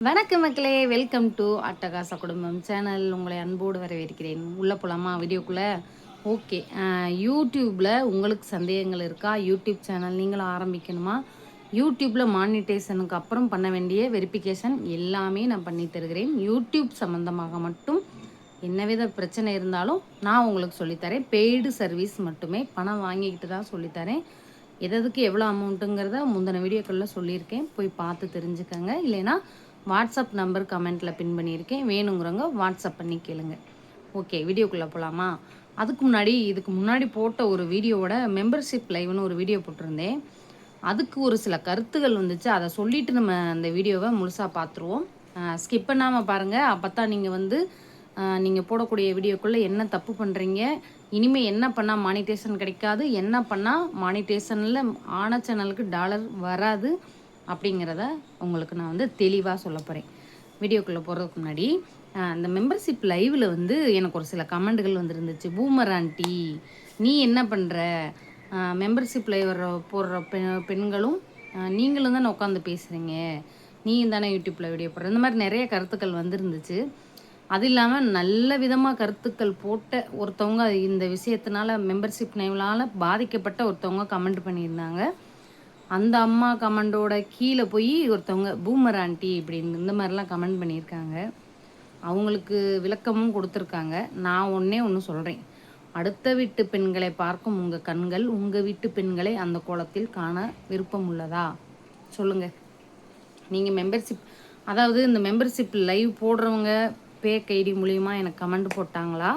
வணக்கம் மக்களே, welcome to அட்டகாச குடும்பம் சேனல். உங்களை அன்போடு வரவேற்கிறேன். உள்ளே போகலாமா வீடியோக்குள்ளே? ஓகே. யூடியூப்பில் உங்களுக்கு சந்தேகங்கள் இருக்கா? யூடியூப் சேனல் நீங்களும் ஆரம்பிக்கணுமா? யூடியூப்பில் மானிட்டேஷனுக்கு அப்புறம் பண்ண வேண்டிய வெரிஃபிகேஷன் எல்லாமே நான் பண்ணி தருகிறேன். யூடியூப் சம்மந்தமாக மட்டும் என்னவித பிரச்சனை இருந்தாலும் நான் உங்களுக்கு சொல்லித்தரேன். பெய்டு சர்வீஸ் மட்டுமே, பணம் வாங்கிக்கிட்டு தான் சொல்லித்தரேன். எதுக்கு எவ்வளோ அமௌண்ட்டுங்கிறத முந்தின வீடியோக்களில் சொல்லியிருக்கேன், போய் பார்த்து தெரிஞ்சுக்கங்க. இல்லைன்னா வாட்ஸ்அப் நம்பர் கமெண்ட்டில் பின் பண்ணியிருக்கேன், வேணுங்கிறவங்க வாட்ஸ்அப் பண்ணி கேளுங்க. ஓகே, வீடியோக்குள்ளே போகலாமா? இதுக்கு முன்னாடி போட்ட ஒரு வீடியோவோட மெம்பர்ஷிப் லைவ்னு ஒரு வீடியோ போட்டிருந்தேன். அதுக்கு ஒரு சில கருத்துகள் வந்துச்சு. அதை சொல்லிவிட்டு நம்ம அந்த வீடியோவை முழுசாக பார்த்துருவோம். ஸ்கிப் பண்ணாமல் பாருங்கள். அப்போ தான் நீங்கள் போடக்கூடிய வீடியோக்குள்ளே என்ன தப்பு பண்ணுறீங்க, இனிமேல் என்ன பண்ணால் மானிட்டேஷன் கிடைக்காது, என்ன பண்ணால் மானிட்டேஷனில் ஆன சேனலுக்கு டாலர் வராது அப்படிங்கிறத உங்களுக்கு நான் தெளிவாக சொல்ல போகிறேன். வீடியோக்குள்ளே போகிறதுக்கு முன்னாடி அந்த மெம்பர்ஷிப் லைவில் எனக்கு ஒரு சில கமெண்ட்டுகள் வந்துருந்துச்சு. பூமர் ஆண்டி, நீ என்ன பண்ணுற? மெம்பர்ஷிப் லைவ் போடுற பெண்களும் நீங்களும் தானே உட்காந்து பேசுகிறீங்க, நீயும் தானே யூடியூப்பில் வீடியோ போடுற, இந்த மாதிரி நிறைய கருத்துக்கள் வந்துருந்துச்சு. அது இல்லாமல் நல்ல விதமாக கருத்துக்கள் போட்ட ஒருத்தவங்க, இந்த விஷயத்தினால மெம்பர்ஷிப் லைவ்னால் பாதிக்கப்பட்ட ஒருத்தவங்க கமெண்ட் பண்ணியிருந்தாங்க. அந்த அம்மா கமெண்டோட கீழே போய் ஒருத்தவங்க பூமர் ஆண்டி இப்படின்னு இந்த மாதிரிலாம் கமெண்ட் பண்ணியிருக்காங்க. அவங்களுக்கு விளக்கமும் கொடுத்துருக்காங்க. நான் ஒன்று சொல்கிறேன். அடுத்த வீட்டு பெண்களை பார்க்கும் உங்கள் கண்கள் உங்கள் வீட்டு பெண்களை அந்த கோலத்தில் காண விருப்பம் உள்ளதா? சொல்லுங்கள். நீங்கள் இந்த மெம்பர்ஷிப் லைவ் போடுறவங்க பேக் ஐடி மூலிமா எனக்கு கமெண்ட் போட்டாங்களா,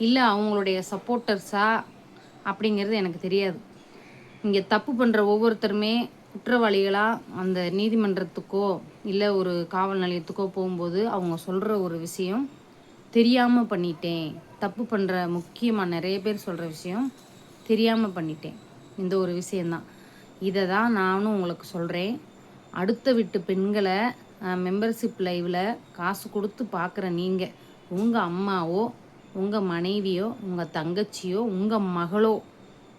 இல்லை அவங்களுடைய சப்போர்ட்டர்ஸா அப்படிங்கிறது எனக்கு தெரியாது. இங்கே தப்பு பண்ணுற ஒவ்வொருத்தருமே குற்றவாளிகளாக அந்த நீதிமன்றத்துக்கோ இல்லை ஒரு காவல் நிலையத்துக்கோ போகும்போது அவங்க சொல்கிற ஒரு விஷயம், தெரியாமல் பண்ணிட்டேன். தப்பு பண்ணுற முக்கியமாக நிறைய பேர் சொல்கிற விஷயம், தெரியாமல் பண்ணிட்டேன், இந்த ஒரு விஷயந்தான். இதை தான் நானும் உங்களுக்கு சொல்கிறேன். அடுத்த வீட்டு பெண்களை மெம்பர்ஷிப் லைவில் காசு கொடுத்து பார்க்குற நீங்கள், உங்கள் அம்மாவோ உங்கள் மனைவியோ உங்கள் தங்கச்சியோ உங்கள் மகளோ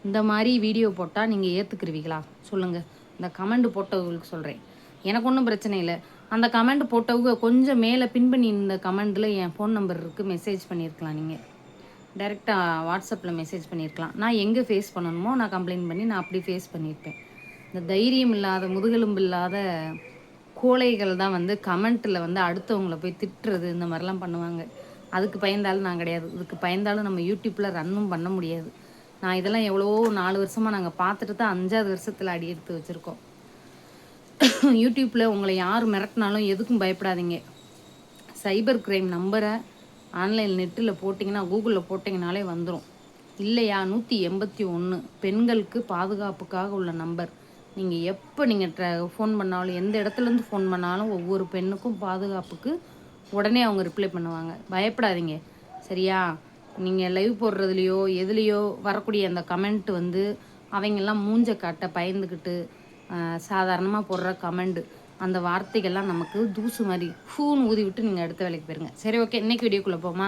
இந்த மாதிரி வீடியோ போட்டால் நீங்கள் ஏற்றுக்குருவீங்களா? சொல்லுங்கள். இந்த கமெண்ட் போட்டவங்களுக்கு சொல்கிறேன். எனக்கு ஒன்றும் பிரச்சனை இல்லை. அந்த கமெண்ட் போட்டவங்க கொஞ்சம் மேலே பின் பண்ணி இந்த கமெண்ட்டில் என் ஃபோன் நம்பர் இருக்குது, மெசேஜ் பண்ணியிருக்கலாம். நீங்கள் டைரெக்டாக வாட்ஸ்அப்பில் மெசேஜ் பண்ணியிருக்கலாம். நான் எங்கே ஃபேஸ் பண்ணணுமோ நான் கம்ப்ளைண்ட் பண்ணி நான் அப்படி ஃபேஸ் பண்ணியிருப்பேன். இந்த தைரியம் இல்லாத முதுகெலும்பு இல்லாத கோழைகள் தான் கமெண்ட்டில் அடுத்தவங்களை போய் திட்டுறது இந்த மாதிரிலாம் பண்ணுவாங்க. அதுக்கு பயந்தாலும் நான் கிடையாது. இதுக்கு பயந்தாலும் நம்ம யூடியூப்பில் ரன்னும் பண்ண முடியாது. நான் இதெல்லாம் எவ்வளவோ 4 வருஷமாக நாங்கள் பார்த்துட்டு தான் 5வது வருஷத்தில் அடி எடுத்து வச்சுருக்கோம். யூடியூப்பில் உங்களை யார் மிரட்டினாலும் எதுக்கும் பயப்படாதீங்க. சைபர் கிரைம் நம்பரை ஆன்லைன் நெட்டில் போட்டிங்கன்னா, கூகுளில் போட்டிங்கனாலே வந்துடும். இல்லையா, 181 பெண்களுக்கு பாதுகாப்புக்காக உள்ள நம்பர். நீங்கள் எப்போ ஃபோன் பண்ணாலும், எந்த இடத்துலேருந்து ஃபோன் பண்ணாலும் ஒவ்வொரு பெண்ணுக்கும் பாதுகாப்புக்கு உடனே அவங்க ரிப்ளை பண்ணுவாங்க. பயப்படாதீங்க, சரியா? நீங்கள் லைவ் போடுறதுலையோ எதுலேயோ வரக்கூடிய அந்த கமெண்ட் அவங்கெல்லாம் மூஞ்ச காட்ட பயந்துக்கிட்டு சாதாரணமாக போடுற கமெண்ட், அந்த வார்த்தைகள்லாம் நமக்கு தூசு மாதிரி ஃபூன்னு ஊதி விட்டு நீங்கள் அடுத்த வேலைக்கு போயிருங்க. சரி, ஓகே, இன்றைக்கி வீடியோக்குள்ளே போமா?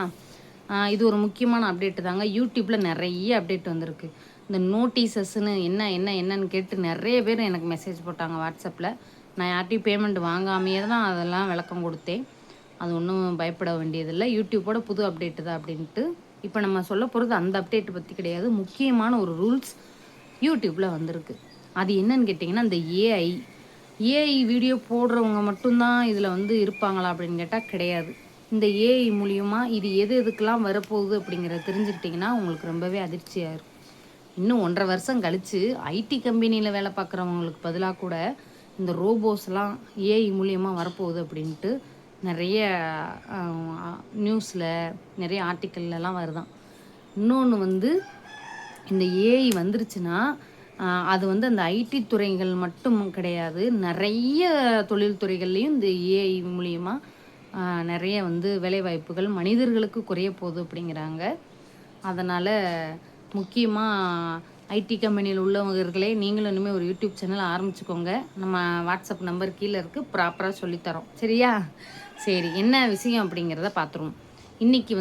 இது ஒரு முக்கியமான அப்டேட்டு தாங்க. யூடியூப்பில் நிறைய அப்டேட் வந்திருக்கு. இந்த நோட்டீசஸ்ன்னு என்னன்னு கேட்டு நிறைய பேர் எனக்கு மெசேஜ் போட்டாங்க வாட்ஸ்அப்பில். நான் யார்ட்டையும் பேமெண்ட் வாங்காமையே தான் அதெல்லாம் விளக்கம் கொடுத்தேன். அது ஒன்றும் பயப்பட வேண்டியதில்லை, யூடியூப்போட புது அப்டேட்டு தான் அப்படின்ட்டு. இப்போ நம்ம சொல்ல போகிறது அந்த அப்டேட் பற்றி கிடையாது. முக்கியமான ஒரு ரூல்ஸ் யூடியூப்பில் வந்திருக்கு. அது என்னன்னு கேட்டிங்கன்னா, இந்த ஏஐ வீடியோ போடுறவங்க மட்டும்தான் இதில் இருப்பாங்களா அப்படின்னு கேட்டால் கிடையாது. இந்த ஏஐ மூலியமாக இது எதுக்கெல்லாம் வரப்போகுது அப்படிங்கிறத தெரிஞ்சுக்கிட்டிங்கன்னா உங்களுக்கு ரொம்பவே அதிர்ச்சியாக இருக்கும். இன்னும் 1.5 வருஷம் கழித்து ஐடி கம்பெனியில் வேலை பார்க்குறவங்களுக்கு பதிலாக கூட இந்த ரோபோஸ்லாம் ஏஐ மூலியமாக வரப்போகுது அப்படின்ட்டு நிறைய நியூஸில் நிறைய ஆர்டிக்கல்லாம் வருதான். இன்னொன்று இந்த ஏஐ வந்துருச்சுன்னா அது அந்த ஐடி துறைகள் மட்டும் கிடையாது, நிறைய தொழில்துறைகள்லேயும் இந்த ஏஐ மூலியமாக நிறைய வேலைவாய்ப்புகள் மனிதர்களுக்கு குறைய போகுது அப்படிங்கிறாங்க. அதனால் முக்கியமாக ஐடி கம்பெனியில் உள்ளவர்களே, நீங்களும் இனிமேல் ஒரு யூடியூப் சேனல் ஆரம்பிச்சுக்கோங்க. நம்ம வாட்ஸ்அப் நம்பர் கீழே இருக்குது, ப்ராப்பராக சொல்லித்தரோம், சரியா? சரி, என்ன விஷயம் அப்படிங்கிறத பார்த்துருவோம். இன்றைக்கி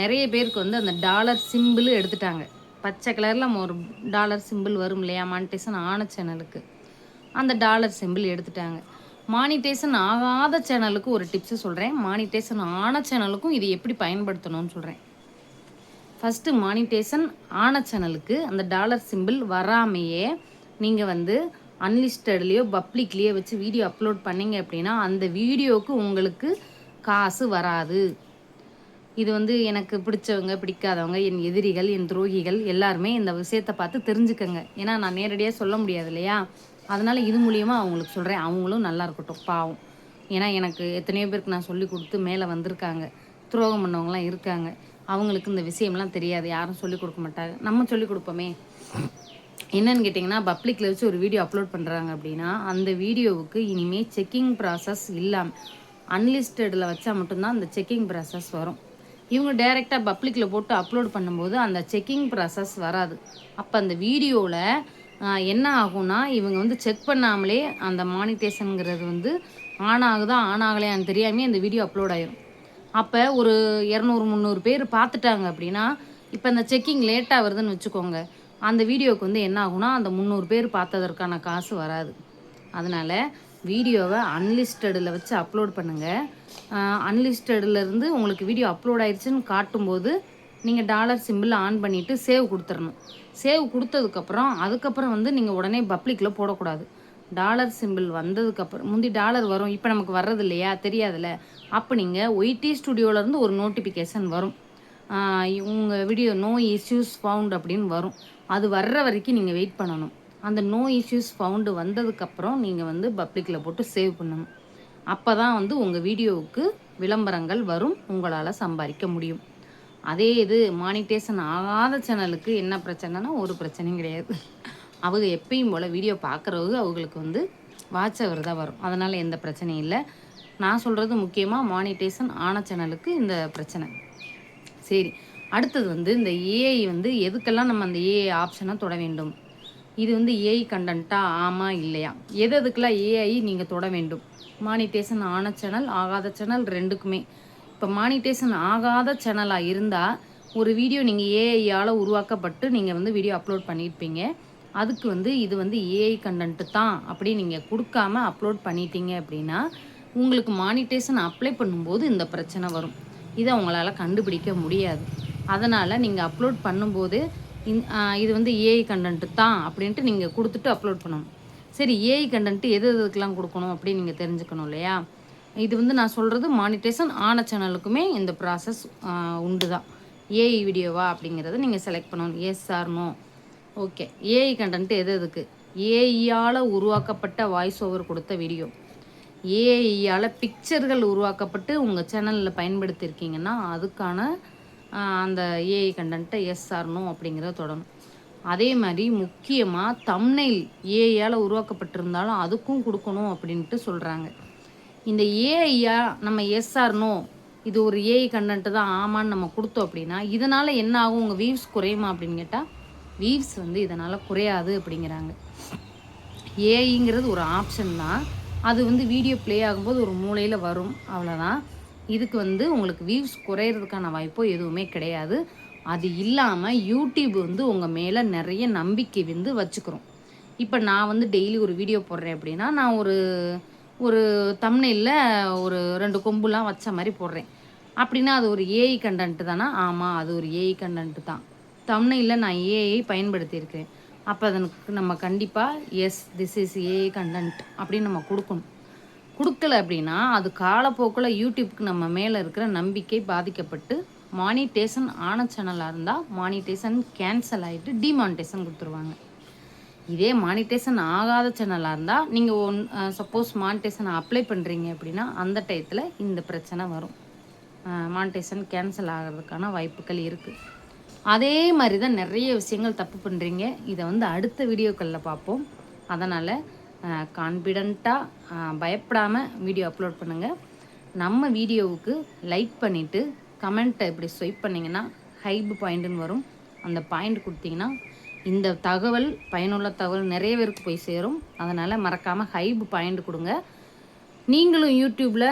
நிறைய பேருக்கு அந்த டாலர் சிம்பிள் எடுத்துட்டாங்க. பச்சை கலரில் ஒரு டாலர் சிம்பிள் வரும் இல்லையா, மானிட்டேஷன் ஆன சேனலுக்கு, அந்த டாலர் சிம்பிள் எடுத்துட்டாங்க. மானிட்டேஷன் ஆகாத சேனலுக்கு ஒரு டிப்ஸு சொல்கிறேன். மானிட்டேஷன் ஆன சேனலுக்கும் இது எப்படி பயன்படுத்தணும்னு சொல்கிறேன். ஃபஸ்ட்டு மானிட்டேஷன் ஆன சேனலுக்கு அந்த டாலர் சிம்பிள் வராமையே நீங்கள் வந்து அன்லிஸ்டட்லேயோ பப்ளிக்லேயோ வச்சு வீடியோ அப்லோட் பண்ணிங்க அப்படின்னா அந்த வீடியோவுக்கு உங்களுக்கு காசு வராது. இது வந்து எனக்கு பிடிச்சவங்க பிடிக்காதவங்க என் எதிரிகள் என் துரோகிகள் எல்லாருமே இந்த விஷயத்தை பார்த்து தெரிஞ்சுக்கங்க. ஏன்னா நான் நேரடியாக சொல்ல முடியாது இல்லையா, அதனால் இது மூலியமாக அவங்களுக்கு சொல்கிறேன். அவங்களும் நல்லா இருக்கட்டும் பாவம். ஏன்னா எனக்கு எத்தனையோ பேருக்கு நான் சொல்லி கொடுத்து மேலே வந்திருக்காங்க. துரோகம் பண்ணவங்களாம் இருக்காங்க. அவங்களுக்கு இந்த விஷயம்லாம் தெரியாது, யாரும் சொல்லிக் கொடுக்க மாட்டாங்க. நம்ம சொல்லிக் கொடுப்போமே. என்னன்னு கேட்டிங்கன்னா, பப்ளிக்கில் வச்சு ஒரு வீடியோ அப்லோட் பண்ணுறாங்க அப்படின்னா அந்த வீடியோவுக்கு இனிமேல் செக்கிங் ப்ராசஸ் இல்லாமல் அன்லிஸ்டடில் வச்சா மட்டும்தான் அந்த செக்கிங் ப்ராசஸ் வரும். இவங்க டைரெக்டாக பப்ளிக்கில் போட்டு அப்லோட் பண்ணும்போது அந்த செக்கிங் ப்ராசஸ் வராது. அப்போ அந்த வீடியோவில் என்ன ஆகும்னா, இவங்க வந்து செக் பண்ணாமலே அந்த மானிட்டேஷனுங்கிறது வந்து ஆன் ஆகுதா ஆன் ஆகலையான்னு தெரியாமல் அந்த வீடியோ அப்லோட் ஆயிரும். அப்போ ஒரு 200 300 பேர் பார்த்துட்டாங்க அப்படின்னா, இப்போ அந்த செக்கிங் லேட்டாக வருதுன்னு வச்சுக்கோங்க, அந்த வீடியோவுக்கு வந்து என்ன ஆகும்னா அந்த 300 பேர் பார்த்ததற்கான காசு வராது. அதனால் வீடியோவை அன்லிஸ்டடில் வச்சு அப்லோட் பண்ணுங்கள். அன்லிஸ்டட்லேருந்து உங்களுக்கு வீடியோ அப்லோட் ஆயிடுச்சுன்னு காட்டும்போது நீங்கள் டாலர் சிம்பிள் ஆன் பண்ணிவிட்டு சேவ் கொடுத்துடணும். சேவ் கொடுத்ததுக்கப்புறம் அதுக்கப்புறம் வந்து நீங்கள் உடனே பப்ளிக்கில் போடக்கூடாது. டாலர் சிம்பிள் வந்ததுக்கப்புறம் முந்தி டாலர் வரும், இப்போ நமக்கு வர்றது இல்லையா, தெரியாதுல்ல. அப்போ நீங்கள் ஒய்டி ஸ்டுடியோவிலேருந்து ஒரு நோட்டிஃபிகேஷன் வரும், உங்கள் வீடியோ நோ இஷ்யூஸ் ஃபவுண்ட் அப்படின்னு வரும். அது வர்ற வரைக்கும் நீங்கள் வெயிட் பண்ணணும். அந்த நோ இஷ்யூஸ் ஃபவுண்டு வந்ததுக்கப்புறம் நீங்கள் வந்து பப்ளிக்கில் போட்டு சேவ் பண்ணணும். அப்போ தான் வந்து உங்கள் வீடியோவுக்கு விளம்பரங்கள் வரும், உங்களால் சம்பாதிக்க முடியும். அதே இது மானிட்டேஷன் ஆகாத சேனலுக்கு என்ன பிரச்சனைனா ஒரு பிரச்சனையும் கிடையாது. அவங்க எப்பயும் போல் வீடியோ பார்க்குறவங்க அவங்களுக்கு வந்து வாட்ச் அவர் தான் வரும். அதனால் எந்த பிரச்சனையும் இல்லை. நான் சொல்கிறது முக்கியமாக மானிட்டேஷன் ஆன சேனலுக்கு இந்த பிரச்சனை. சரி, அடுத்தது வந்து இந்த ஏஐ வந்து எதுக்கெல்லாம் நம்ம அந்த ஏஐ ஆப்ஷனை தொட வேண்டும்? இது வந்து ஏஐ கண்டென்ட்டா ஆமாம் இல்லையா? எதுக்கெல்லாம் ஏஐ நீங்கள் தொட வேண்டும்? மானிட்டேஷன் ஆன சேனல் ஆகாத சேனல் ரெண்டுக்குமே. இப்போ மானிட்டேஷன் ஆகாத சேனலாக இருந்தால் ஒரு வீடியோ நீங்கள் ஏஐயால் உருவாக்கப்பட்டு நீங்கள் வந்து வீடியோ அப்லோட் பண்ணியிருப்பீங்க. அதுக்கு வந்து இது வந்து ஏஐ கண்டென்ட்டு தான் அப்படி நீங்கள் கொடுக்காம அப்லோட் பண்ணிட்டீங்க அப்படின்னா உங்களுக்கு மானிட்டேஷன் அப்ளை பண்ணும்போது இந்த பிரச்சனை வரும். இதை உங்களால் கண்டுபிடிக்க முடியாது. அதனால் நீங்கள் அப்லோட் பண்ணும்போது இது வந்து ஏஐ கண்டென்ட்டு தான் அப்படின்ட்டு நீங்கள் கொடுத்துட்டு அப்லோட் பண்ணணும். சரி, ஏஐ கண்டென்ட்டு எதுக்கெல்லாம் கொடுக்கணும் அப்படின்னு நீங்கள் தெரிஞ்சுக்கணும் இல்லையா? இது வந்து நான் சொல்கிறது மானிட்டேஷன் ஆன சேனலுக்குமே இந்த ப்ராசஸ் உண்டு தான். ஏஐ வீடியோவா அப்படிங்கிறத நீங்கள் செலக்ட் பண்ணணும். Yes or no. Okay, AI content எதுக்கு? ஏஐயால் உருவாக்கப்பட்ட வாய்ஸ் ஓவர் கொடுத்த வீடியோ, ஏஐயால் பிக்சர்கள் உருவாக்கப்பட்டு உங்கள் சேனலில் பயன்படுத்தியிருக்கீங்கன்னா அதுக்கான அந்த ஏஐ கண்டென்ட்டை எஸ் ஆர் நோ அப்படிங்கிறத தொடணும். அதே மாதிரி முக்கியமாக தம்ப்நெயில் ஏஐயால் உருவாக்கப்பட்டிருந்தாலும் அதுக்கும் கொடுக்கணும் அப்படின்ட்டு சொல்கிறாங்க. இந்த ஏஐயா நம்ம எஸ் ஆர் நோ இது ஒரு ஏஐ கண்டென்ட்டு தான் ஆமான்னு நம்ம கொடுத்தோம் அப்படின்னா இதனால் என்ன ஆகும்? உங்கள் வியூஸ் குறையுமா அப்படின்னு கேட்டால் வியூஸ் வந்து இதனால் குறையாது அப்படிங்கிறாங்க. ஏஐங்கிறது ஒரு ஆப்ஷன் தான். அது வந்து வீடியோ ப்ளே ஆகும்போது ஒரு மூலையில் வரும், அவ்வளோதான். இதுக்கு வந்து உங்களுக்கு வியூஸ் குறையிறதுக்கான வாய்ப்போ எதுவுமே கிடையாது. அது இல்லாமல் யூடியூப் வந்து உங்கள் மேலே நிறைய நம்பிக்கை வந்து வச்சுக்கிறோம். இப்போ நான் வந்து டெய்லி ஒரு வீடியோ போடுறேன் அப்படின்னா நான் ஒரு ஒரு தம்ப்நெயிலில் ஒரு 2 கொம்புலாம் வச்ச மாதிரி போடுறேன் அப்படின்னா அது ஒரு ஏஐ கண்டென்ட்டு தானே? ஆமாம், அது ஒரு ஏஐ கண்டென்ட்டு தான். தம்ப்நெயிலில் நான் ஏஐ பயன்படுத்தியிருக்கேன். அப்போ அதனுக்கு நம்ம கண்டிப்பாக yes this is AI content அப்படின்னு நம்ம கொடுக்கணும். கொடுக்கல அப்படின்னா அது காலப்போக்கில் யூடியூப்க்கு நம்ம மேலே இருக்கிற நம்பிக்கை பாதிக்கப்பட்டு மானிட்டேஷன் ஆன சேனலாக இருந்தால் மானிட்டேஷன் கேன்சல் ஆகிட்டு டிமானிட்டேஷன் கொடுத்துருவாங்க. இதே மானிட்டேஷன் ஆகாத சேனலாக இருந்தால் நீங்கள் சப்போஸ் மானிட்டேஷன் அப்ளை பண்ணுறீங்க அப்படின்னா அந்த டயத்தில் இந்த பிரச்சனை வரும். மானிட்டேஷன் கேன்சல் ஆகிறதுக்கான வாய்ப்புகள் இருக்குது. அதே மாதிரி தான் நிறைய விஷயங்கள் தப்பு பண்ணுறீங்க. இதை வந்து அடுத்த வீடியோக்களில் பார்ப்போம். அதனால் கான்ஃபிடெண்ட்டாக பயப்படாமல் வீடியோ அப்லோட் பண்ணுங்கள். நம்ம வீடியோவுக்கு லைக் பண்ணிவிட்டு கமெண்ட்டை இப்படி ஸ்வைப் பண்ணிங்கன்னா ஹைப் பாயிண்ட்டுன்னு வரும். அந்த பாயிண்ட் கொடுத்தீங்கன்னா இந்த தகவல் பயனுள்ள தகவல் நிறைய பேருக்கு போய் சேரும். அதனால் மறக்காமல் ஹைப் பாயிண்ட் கொடுங்க. நீங்களும் யூடியூப்பில்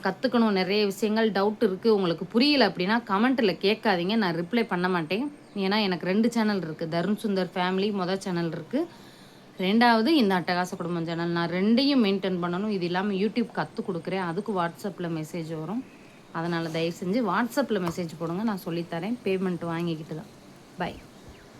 கற்றுக்கணும் நிறைய விஷயங்கள் டவுட் இருக்குது, உங்களுக்கு புரியலை அப்படின்னா கமெண்ட்டில் கேட்காதீங்க, நான் ரிப்ளை பண்ண மாட்டேன். ஏன்னா எனக்கு 2 சேனல் இருக்குது. தருண் சுந்தர் ஃபேமிலி மொதல் சேனல் இருக்குது, 2வது இந்த அட்டகாச குடும்பம் சேனல். நான் 2யும் மெயின்டெயின் பண்ணணும். இது இல்லாமல் யூடியூப் கற்றுக் கொடுக்குறேன். அதுக்கு வாட்ஸ்அப்பில் மெசேஜ் வரும். அதனால் தயவு செஞ்சு வாட்ஸ்அப்பில் மெசேஜ் போடுங்க. நான் சொல்லித்தரேன். பேமெண்ட் வாங்கிக்கிட்டு தான். பை.